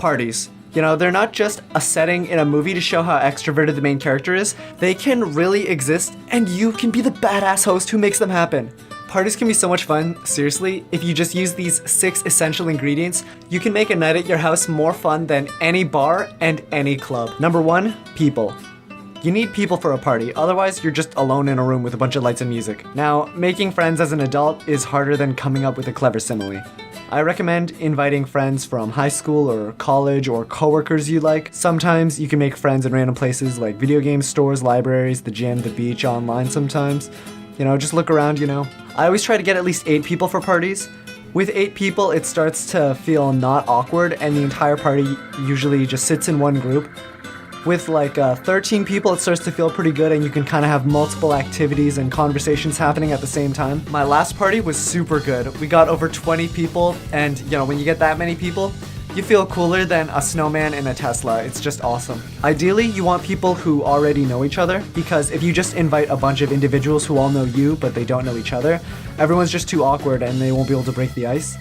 Parties. You know, they're not just a setting in a movie to show how extroverted the main character is. They can really exist, and you can be the badass host who makes them happen. Parties can be so much fun, seriously. If you just use these 6 essential ingredients, you can make a night at your house more fun than any bar and any club. Number 1, people. You need people for a party, otherwise you're just alone in a room with a bunch of lights and music. Now, making friends as an adult is harder than coming up with a clever simile. I recommend inviting friends from high school or college or coworkers you like. Sometimes you can make friends in random places like video game stores, libraries, the gym, the beach, online sometimes. You know, just look around, you know. I always try to get at least 8 people for parties. With 8 people, it starts to feel not awkward and the entire party usually just sits in one group. With like 13 people, it starts to feel pretty good and you can kind of have multiple activities and conversations happening at the same time. My last party was super good. We got over 20 people and you know, when you get that many people, you feel cooler than a snowman in a Tesla. It's just awesome. Ideally, you want people who already know each other because if you just invite a bunch of individuals who all know you but they don't know each other, everyone's just too awkward and they won't be able to break the ice.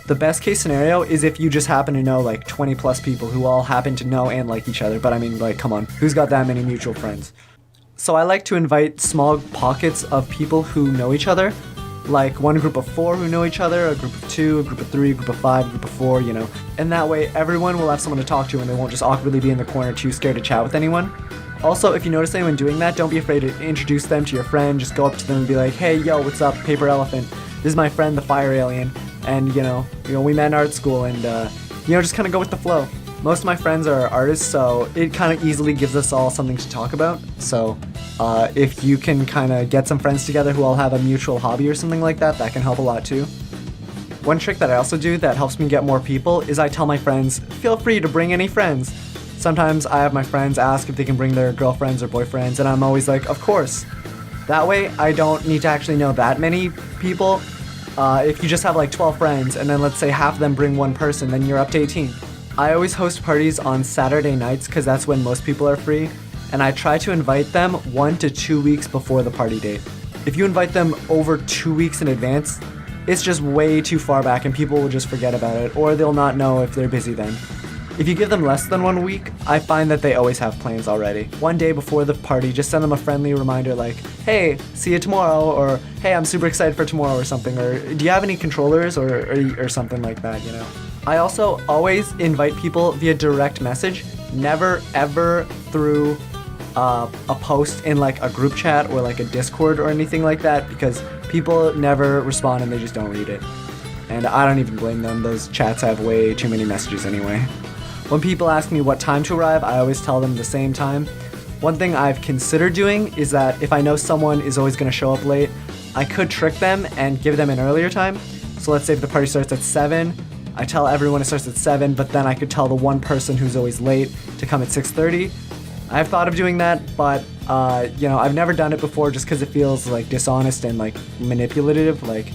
The best case scenario is if you just happen to know like 20 plus people who all happen to know and like each other, but I mean like come on, who's got that many mutual friends? So I like to invite small pockets of people who know each other, like one group of 4 who know each other, a group of 2, a group of 3, a group of 5, a group of 4, you know, and that way everyone will have someone to talk to and they won't just awkwardly be in the corner too scared to chat with anyone. Also, if you notice anyone doing that, don't be afraid to introduce them to your friend. Just go up to them and be like, hey, yo, what's up, paper elephant? This is my friend, the fire alien. And, you know, we met in art school and, you know, just kind of go with the flow. Most of my friends are artists, so it kind of easily gives us all something to talk about. So, if you can kind of get some friends together who all have a mutual hobby or something like that, that can help a lot too. One trick that I also do that helps me get more people is I tell my friends, feel free to bring any friends. Sometimes I have my friends ask if they can bring their girlfriends or boyfriends, and I'm always like, of course. That way, I don't need to actually know that many people. If you just have like 12 friends and then let's say half of them bring one person, then you're up to 18. I always host parties on Saturday nights because that's when most people are free, and I try to invite them 1 to 2 weeks before the party date. If you invite them over 2 weeks in advance, it's just way too far back and people will just forget about it, or they'll not know if they're busy then. If you give them less than 1 week, I find that they always have plans already. One day before the party, just send them a friendly reminder like, hey, see you tomorrow, or hey, I'm super excited for tomorrow or something, or do you have any controllers or something like that, you know? I also always invite people via direct message, never ever through a post in like a group chat or like a Discord or anything like that because people never respond and they just don't read it. And I don't even blame them, those chats have way too many messages anyway. When people ask me what time to arrive, I always tell them the same time. One thing I've considered doing is that if I know someone is always going to show up late, I could trick them and give them an earlier time. So let's say if the party starts at 7, I tell everyone it starts at 7, but then I could tell the one person who's always late to come at 6:30. I've thought of doing that, but you know, I've never done it before just because it feels like dishonest and like manipulative. Like,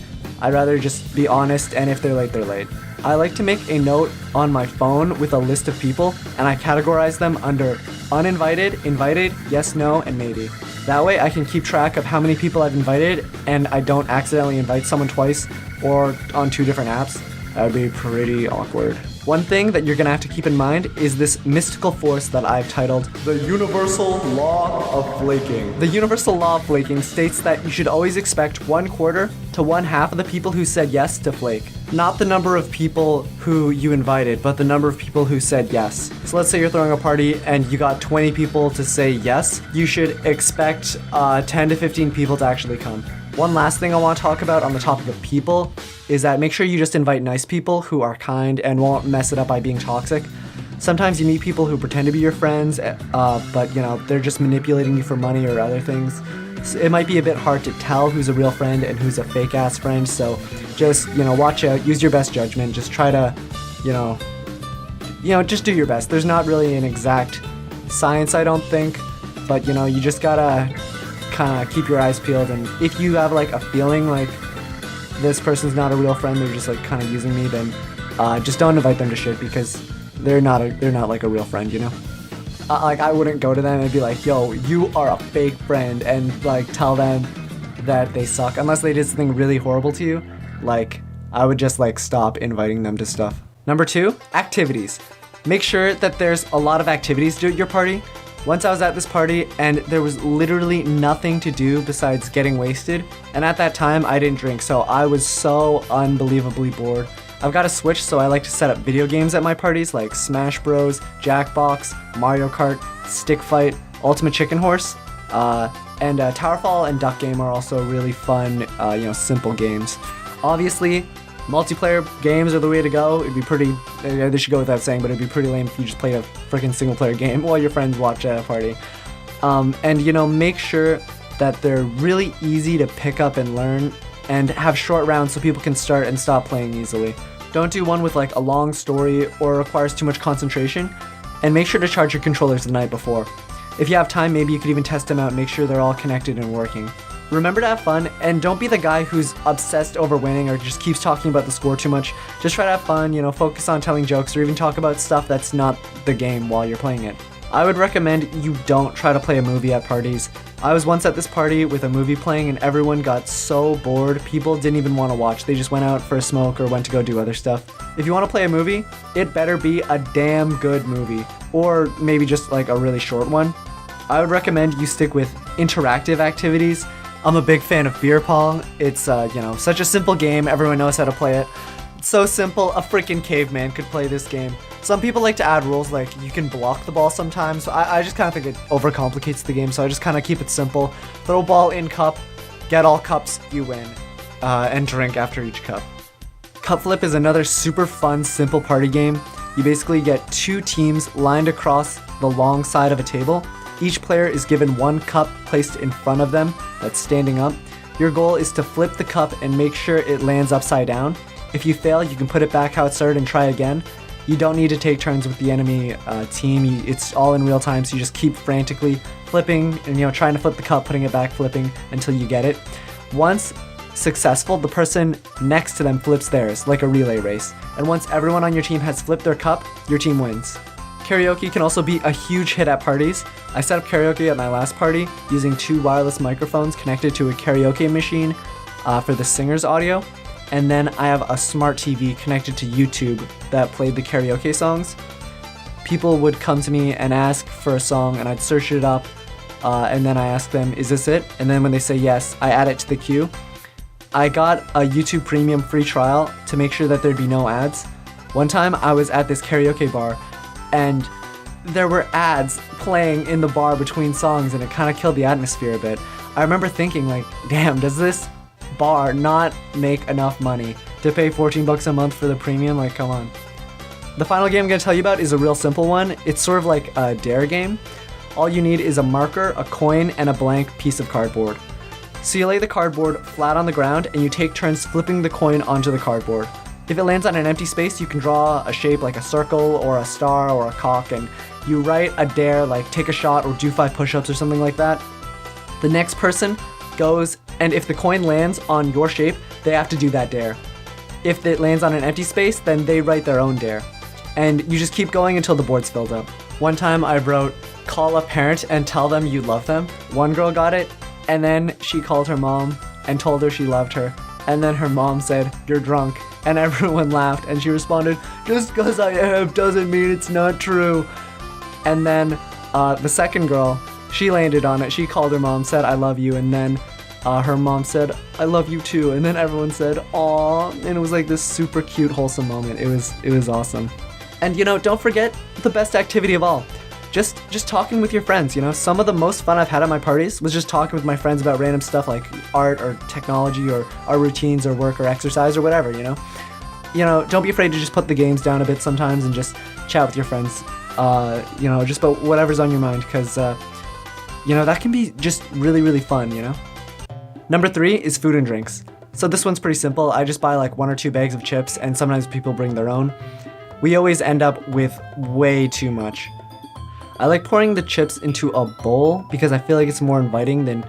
I'd rather just be honest, and if they're late, they're late. I like to make a note on my phone with a list of people, and I categorize them under uninvited, invited, yes, no, and maybe. That way I can keep track of how many people I've invited, and I don't accidentally invite someone twice or on 2 different apps. That would be pretty awkward. One thing that you're gonna have to keep in mind is this mystical force that I've titled the Universal Law of Flaking. The Universal Law of Flaking states that you should always expect 1/4 to 1/2 of the people who said yes to flake. Not the number of people who you invited, but the number of people who said yes. So let's say you're throwing a party and you got 20 people to say yes. You should expect 10 to 15 people to actually come. One last thing I want to talk about on the topic of people is that make sure you just invite nice people who are kind and won't mess it up by being toxic. Sometimes you meet people who pretend to be your friends, but you know, they're just manipulating you for money or other things. So it might be a bit hard to tell who's a real friend and who's a fake ass friend, so just, you know, watch out, use your best judgment, just try to, you know, just do your best. There's not really an exact science, I don't think, but you know, you just gotta kind of keep your eyes peeled, and if you have like a feeling like this person's not a real friend, they're just like kind of using me, then just don't invite them to shit because they're not like a real friend, you know? Like, I wouldn't go to them and be like, yo, you are a fake friend, and like tell them that they suck unless they did something really horrible to you. Like, I would just like stop inviting them to stuff. Number 2, activities. Make sure that there's a lot of activities to do at your party. Once I was at this party and there was literally nothing to do besides getting wasted, and at that time I didn't drink, so I was so unbelievably bored. I've got a Switch, so I like to set up video games at my parties like Smash Bros, Jackbox, Mario Kart, Stick Fight, Ultimate Chicken Horse, and Towerfall and Duck Game are also really fun, simple games. Obviously, multiplayer games are the way to go. It'd be pretty, they should go without saying, but it'd be pretty lame if you just played a freaking single player game while your friends watch at a party. Make sure that they're really easy to pick up and learn, and have short rounds so people can start and stop playing easily. Don't do one with like a long story or requires too much concentration, and make sure to charge your controllers the night before. If you have time, maybe you could even test them out and make sure they're all connected and working. Remember to have fun, and don't be the guy who's obsessed over winning or just keeps talking about the score too much. Just try to have fun, focus on telling jokes or even talk about stuff that's not the game while you're playing it. I would recommend you don't try to play a movie at parties. I was once at this party with a movie playing and everyone got so bored, people didn't even want to watch. They just went out for a smoke or went to go do other stuff. If you want to play a movie, it better be a damn good movie, or maybe just like a really short one. I would recommend you stick with interactive activities. I'm a big fan of beer pong. It's, such a simple game. Everyone knows how to play it. It's so simple, a freaking caveman could play this game. Some people like to add rules, like you can block the ball sometimes. I just kind of think it overcomplicates the game, so I just kind of keep it simple. Throw ball in cup, get all cups, you win. And drink after each cup. Cup flip is another super fun, simple party game. You basically get two teams lined across the long side of a table. Each player is given one cup placed in front of them that's standing up. Your goal is to flip the cup and make sure it lands upside down. If you fail, you can put it back how it started and try again. You don't need to take turns with the enemy team. It's all in real time, so you just keep frantically flipping and trying to flip the cup, putting it back, flipping until you get it. Once successful, the person next to them flips theirs, like a relay race. And once everyone on your team has flipped their cup, your team wins. Karaoke can also be a huge hit at parties. I set up karaoke at my last party using 2 wireless microphones connected to a karaoke machine for the singer's audio. And then I have a smart TV connected to YouTube that played the karaoke songs. People would come to me and ask for a song, and I'd search it up, and then I ask them, is this it? And then when they say yes, I add it to the queue. I got a YouTube Premium free trial to make sure that there'd be no ads. One time I was at this karaoke bar, and there were ads playing in the bar between songs, and it kind of killed the atmosphere a bit. I remember thinking like, damn, does this bar not make enough money to pay $14 a month for the premium? Like, come on. The final game I'm going to tell you about is a real simple one. It's sort of like a dare game. All you need is a marker, a coin, and a blank piece of cardboard. So you lay the cardboard flat on the ground and you take turns flipping the coin onto the cardboard. If it lands on an empty space, you can draw a shape like a circle or a star or a cock, and you write a dare like take a shot or do 5 push-ups or something like that. The next person goes, and if the coin lands on your shape, they have to do that dare. If it lands on an empty space, then they write their own dare. And you just keep going until the board's filled up. One time I wrote, call a parent and tell them you love them. One girl got it, and then she called her mom and told her she loved her. And then her mom said, you're drunk. And everyone laughed, and she responded, just because I am doesn't mean it's not true. And then the second girl, she landed on it. She called her mom, said, I love you. And then her mom said, I love you too. And then everyone said, aw. And it was like this super cute, wholesome moment. It was awesome. And don't forget the best activity of all. Just talking with your friends, Some of the most fun I've had at my parties was just talking with my friends about random stuff like art or technology or our routines or work or exercise or whatever, Don't be afraid to just put the games down a bit sometimes and just chat with your friends, just about whatever's on your mind, because, that can be just really, really fun, Number 3 is food and drinks. So this one's pretty simple. I just buy like 1 or 2 bags of chips, and sometimes people bring their own. We always end up with way too much. I like pouring the chips into a bowl because I feel like it's more inviting than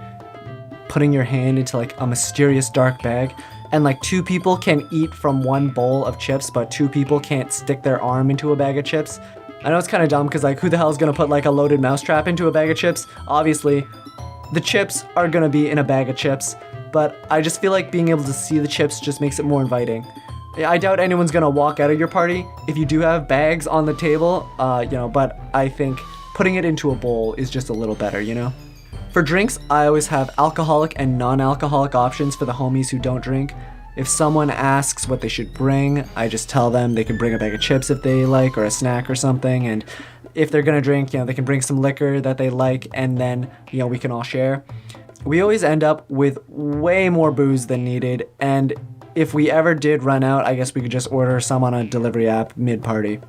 putting your hand into like a mysterious dark bag. And like 2 people can eat from 1 bowl of chips, but 2 people can't stick their arm into a bag of chips. I know it's kind of dumb because like who the hell is going to put like a loaded mousetrap into a bag of chips? Obviously, the chips are going to be in a bag of chips, but I just feel like being able to see the chips just makes it more inviting. I doubt anyone's gonna walk out of your party. If you do have bags on the table, but I think putting it into a bowl is just a little better, you know? For drinks, I always have alcoholic and non-alcoholic options for the homies who don't drink. If someone asks what they should bring, I just tell them they can bring a bag of chips if they like, or a snack or something, and if they're gonna drink, they can bring some liquor that they like, and then, we can all share. We always end up with way more booze than needed, and if we ever did run out, I guess we could just order some on a delivery app mid-party.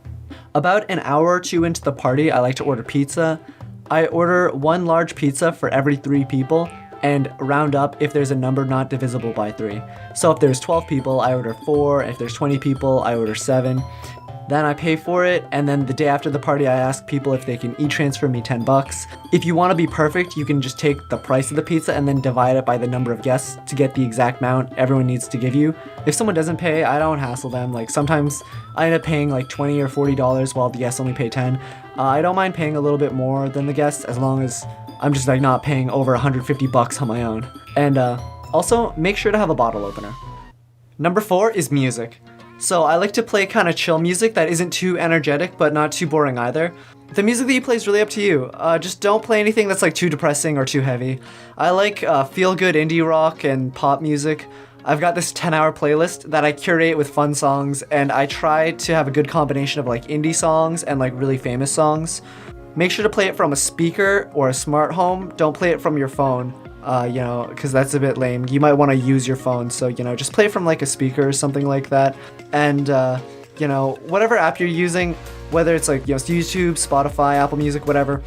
About an hour or two into the party, I like to order pizza. I order 1 large pizza for every 3 people, and round up if there's a number not divisible by 3. So if there's 12 people, I order 4. If there's 20 people, I order 7. Then I pay for it, and then the day after the party, I ask people if they can e-transfer me $10. If you want to be perfect, you can just take the price of the pizza and then divide it by the number of guests to get the exact amount everyone needs to give you. If someone doesn't pay, I don't hassle them. Like, sometimes I end up paying like $20 or $40 while the guests only pay $10. I don't mind paying a little bit more than the guests as long as I'm just like not paying over $150 on my own. And also, make sure to have a bottle opener. Number 4 is music. So I like to play kind of chill music that isn't too energetic, but not too boring either. The music that you play is really up to you. Just don't play anything that's like too depressing or too heavy. I like feel-good indie rock and pop music. I've got this 10-hour playlist that I curate with fun songs, and I try to have a good combination of like indie songs and like really famous songs. Make sure to play it from a speaker or a smart home. Don't play it from your phone. Because that's a bit lame. You might want to use your phone, so, just play from like a speaker or something like that. And, whatever app you're using, whether it's like, YouTube, Spotify, Apple Music, whatever,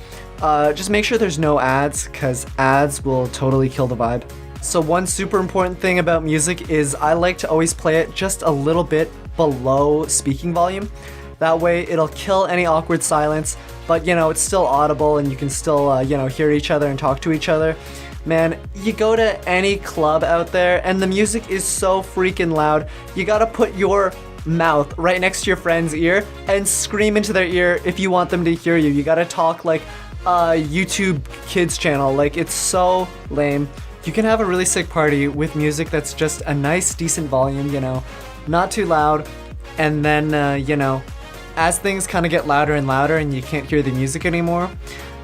just make sure there's no ads, because ads will totally kill the vibe. So one super important thing about music is I like to always play it just a little bit below speaking volume. That way it'll kill any awkward silence, but, it's still audible and you can still, hear each other and talk to each other. Man, you go to any club out there and the music is so freaking loud, you gotta put your mouth right next to your friend's ear and scream into their ear if you want them to hear you. You gotta talk like a YouTube kids channel. Like, it's so lame. You can have a really sick party with music that's just a nice, decent volume, not too loud. And then, as things kind of get louder and louder and you can't hear the music anymore,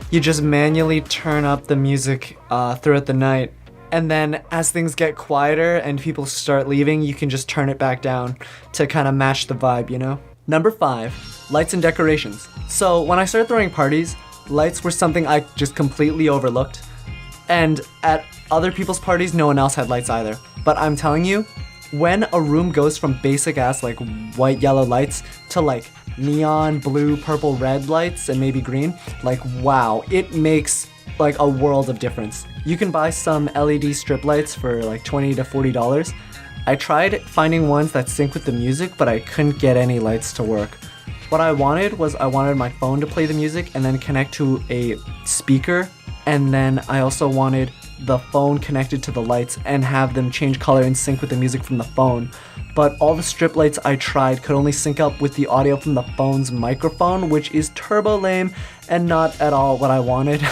you just manually turn up the music throughout the night. And then as things get quieter and people start leaving, you can just turn it back down to kind of match the vibe, Number 5, lights and decorations. So when I started throwing parties, lights were something I just completely overlooked. And at other people's parties, no one else had lights either. But I'm telling you, when a room goes from basic ass like white, yellow lights to like neon, blue, purple, red lights and maybe green, like wow, it makes like a world of difference. You can buy some LED strip lights for like $20 to $40. I tried finding ones that sync with the music, but I couldn't get any lights to work. What I wanted was my phone to play the music and then connect to a speaker, and then I also wanted the phone connected to the lights and have them change color and sync with the music from the phone. But all the strip lights I tried could only sync up with the audio from the phone's microphone, which is turbo lame and not at all what I wanted.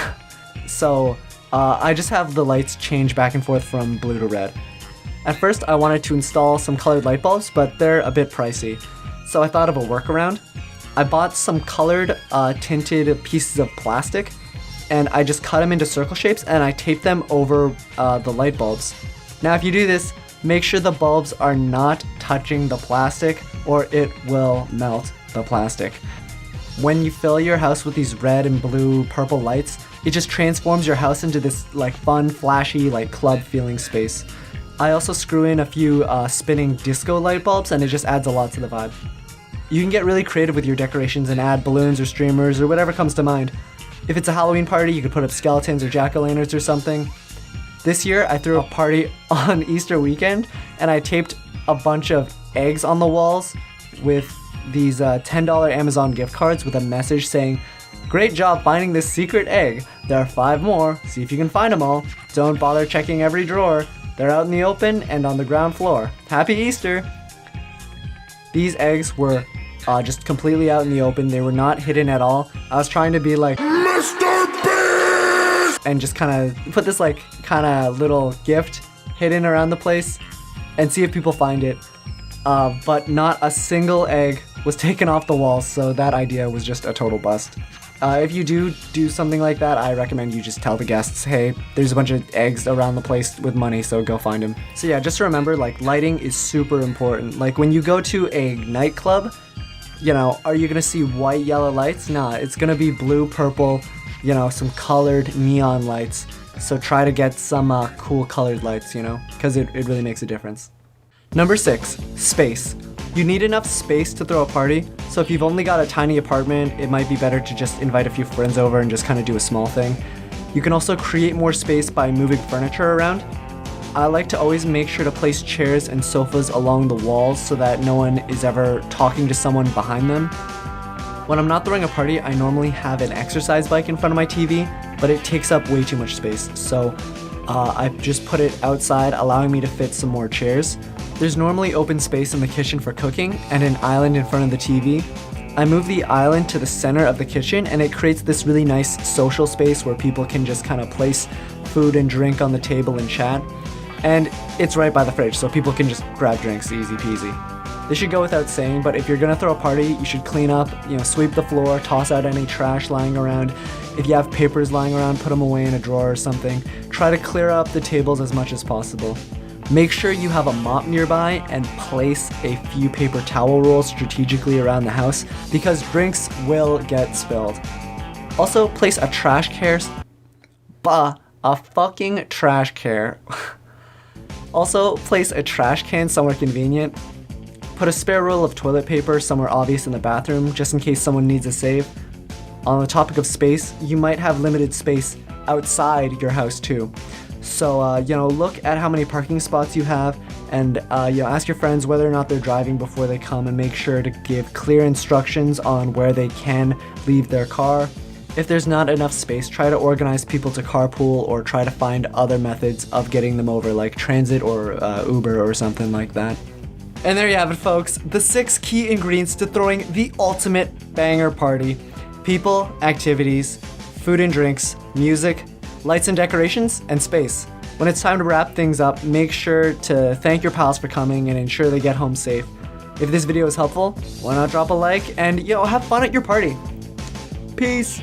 So I just have the lights change back and forth from blue to red. At first I wanted to install some colored light bulbs, but they're a bit pricey. So I thought of a workaround. I bought some colored tinted pieces of plastic, and I just cut them into circle shapes and I tape them over the light bulbs. Now if you do this, make sure the bulbs are not touching the plastic or it will melt the plastic. When you fill your house with these red and blue, purple lights, it just transforms your house into this like fun, flashy, like club feeling space. I also screw in a few spinning disco light bulbs and it just adds a lot to the vibe. You can get really creative with your decorations and add balloons or streamers or whatever comes to mind. If it's a Halloween party, you could put up skeletons or jack-o'-lanterns or something. This year, I threw a party on Easter weekend, and I taped a bunch of eggs on the walls with these $10 Amazon gift cards with a message saying, "Great job finding this secret egg. There are 5 more. See if you can find them all. Don't bother checking every drawer. They're out in the open and on the ground floor. Happy Easter." These eggs were just completely out in the open. They were not hidden at all. I was trying to be like Mr. Beast and just kind of put this like kind of little gift hidden around the place and see if people find it. but not a single egg was taken off the walls, so that idea was just a total bust. If you do something like that, I recommend you just tell the guests, hey, there's a bunch of eggs around the place with money, so go find them. So yeah, just remember, like, lighting is super important. Like, when you go to a nightclub, you know, are you gonna see white, yellow lights? Nah, it's gonna be blue, purple, you know, some colored neon lights. So try to get some cool colored lights, you know, because it really makes a difference. Number 6, space. You need enough space to throw a party, so if you've only got a tiny apartment, it might be better to just invite a few friends over and just kind of do a small thing. You can also create more space by moving furniture around. I like to always make sure to place chairs and sofas along the walls so that no one is ever talking to someone behind them. When I'm not throwing a party, I normally have an exercise bike in front of my TV, but it takes up way too much space, so I just put it outside, allowing me to fit some more chairs. There's normally open space in the kitchen for cooking and an island in front of the TV. I move the island to the center of the kitchen and it creates this really nice social space where people can just kind of place food and drink on the table and chat. And it's right by the fridge, so people can just grab drinks, easy peasy. This should go without saying, but if you're gonna throw a party, you should clean up, you know, sweep the floor, toss out any trash lying around. If you have papers lying around, put them away in a drawer or something. Try to clear up the tables as much as possible. Make sure you have a mop nearby and place a few paper towel rolls strategically around the house because drinks will get spilled. Also, place a trash can. A fucking trash can. Also, place a trash can somewhere convenient. Put a spare roll of toilet paper somewhere obvious in the bathroom just in case someone needs a save. On the topic of space, you might have limited space outside your house too. So, you know, look at how many parking spots you have and, you know, ask your friends whether or not they're driving before they come and make sure to give clear instructions on where they can leave their car. If there's not enough space, try to organize people to carpool or try to find other methods of getting them over, like transit or Uber or something like that. And there you have it, folks. The 6 key ingredients to throwing the ultimate banger party. People, activities, food and drinks, music, lights and decorations, and space. When it's time to wrap things up, make sure to thank your pals for coming and ensure they get home safe. If this video is helpful, why not drop a like and, you know, have fun at your party. Peace!